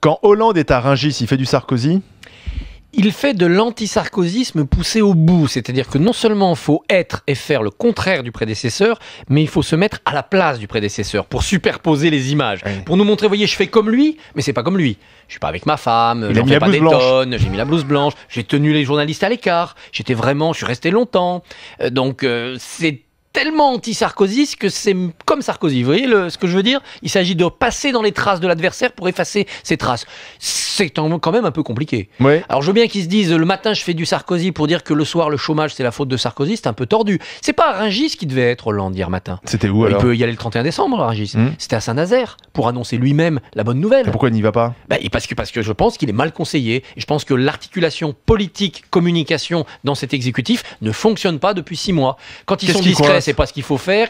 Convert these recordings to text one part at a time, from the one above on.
Quand Hollande est à Rungis, il fait du Sarkozy? Il fait de l'anti-sarkozysme poussé au bout, c'est-à-dire que non seulement il faut être et faire le contraire du prédécesseur, mais il faut se mettre à la place du prédécesseur pour superposer les images, pour nous montrer, voyez, je fais comme lui, mais c'est pas comme lui. Je suis pas avec ma femme, j'en fais pas des tonnes, j'ai mis la blouse blanche, j'ai tenu les journalistes à l'écart, je suis resté longtemps. Donc c'est tellement anti-sarkozyste que c'est comme Sarkozy. Vous voyez ce que je veux dire? Il s'agit de passer dans les traces de l'adversaire pour effacer ses traces. C'est quand même un peu compliqué. Ouais. Alors je veux bien qu'ils se disent le matin je fais du Sarkozy pour dire que le soir le chômage c'est la faute de Sarkozy, c'est un peu tordu. C'est pas à Rungis qui devait être Hollande hier matin. C'était où alors? Il peut y aller le 31 décembre à Rungis. C'était à Saint-Nazaire pour annoncer lui-même la bonne nouvelle. Et pourquoi il n'y va pas? Parce que je pense qu'il est mal conseillé. Et je pense que l'articulation politique, communication dans cet exécutif ne fonctionne pas depuis 6 mois. Quand ils sont discrets, c'est pas ce qu'il faut faire.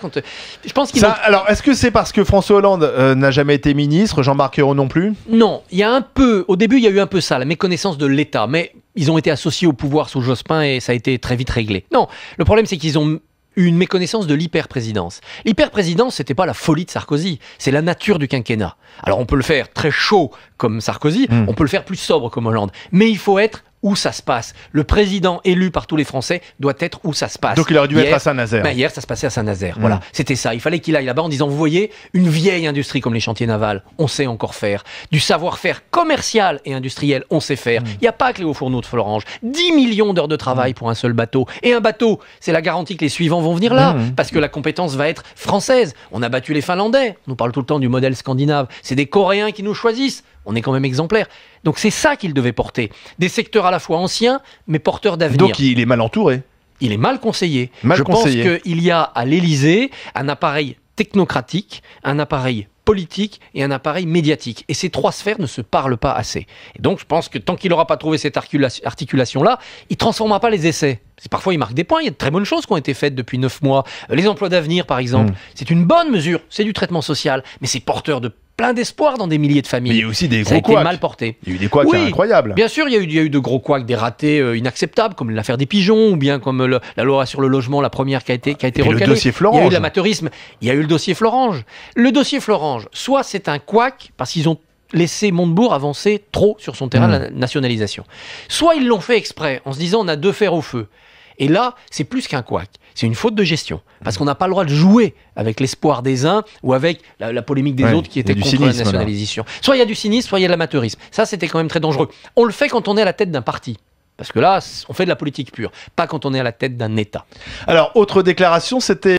Je pense qu'ils Alors, est-ce que c'est parce que François Hollande n'a jamais été ministre, Jean-Marc Ayrault non plus? Non, il y a un peu, au début il y a eu un peu ça, la méconnaissance de l'État, mais ils ont été associés au pouvoir sous Jospin et ça a été très vite réglé. Non, le problème c'est qu'ils ont une méconnaissance de l'hyper-présidence. L'hyper-présidence, c'était pas la folie de Sarkozy, c'est la nature du quinquennat. Alors on peut le faire très chaud comme Sarkozy, on peut le faire plus sobre comme Hollande, mais il faut être où ça se passe. Le président élu par tous les Français doit être où ça se passe. Donc il aurait dû être à Saint-Nazaire. Hier, ça se passait à Saint-Nazaire. Voilà, c'était ça. Il fallait qu'il aille là-bas en disant, vous voyez, une vieille industrie comme les chantiers navals, on sait encore faire. Du savoir-faire commercial et industriel, on sait faire. Il n'y a pas que les hauts fourneaux de Florange. 10 millions d'heures de travail pour un seul bateau. Et un bateau, c'est la garantie que les suivants vont venir là, parce que la compétence va être française. On a battu les Finlandais. On nous parle tout le temps du modèle scandinave. C'est des Coréens qui nous choisissent. On est quand même exemplaires. Donc c'est ça qu'il devait porter. Des secteurs à la fois anciens, mais porteurs d'avenir. Donc il est mal entouré. Il est mal conseillé. Je pense qu'il y a à l'Élysée un appareil technocratique, un appareil politique et un appareil médiatique. Et ces 3 sphères ne se parlent pas assez. Et donc je pense que tant qu'il n'aura pas trouvé cette articulation-là, il ne transformera pas les essais. Parfois, il marque des points. Il y a de très bonnes choses qui ont été faites depuis 9 mois. Les emplois d'avenir, par exemple, c'est une bonne mesure. C'est du traitement social, mais c'est porteur de plein d'espoir dans des milliers de familles. Mais il y a aussi des gros couacs. Ça a été mal porté. Il y a eu des couacs incroyables. Bien sûr, il y a eu de gros couacs, des ratés inacceptables, comme l'affaire des pigeons, ou bien comme la loi sur le logement, la première qui a été recalée. Le dossier Florange. Il y a eu l'amateurisme. Il y a eu le dossier Florange. Le dossier Florange, soit c'est un couac, parce qu'ils ont laissé Montebourg avancer trop sur son terrain de la nationalisation. Soit ils l'ont fait exprès, en se disant on a 2 fers au feu. Et là, c'est plus qu'un couac. C'est une faute de gestion. Parce qu'on n'a pas le droit de jouer avec l'espoir des uns ou avec la polémique des autres qui était contre la nationalisation. Soit il y a du cynisme, soit il y a de l'amateurisme. Ça, c'était quand même très dangereux. On le fait quand on est à la tête d'un parti. Parce que là, on fait de la politique pure. Pas quand on est à la tête d'un État. Alors, autre déclaration, c'était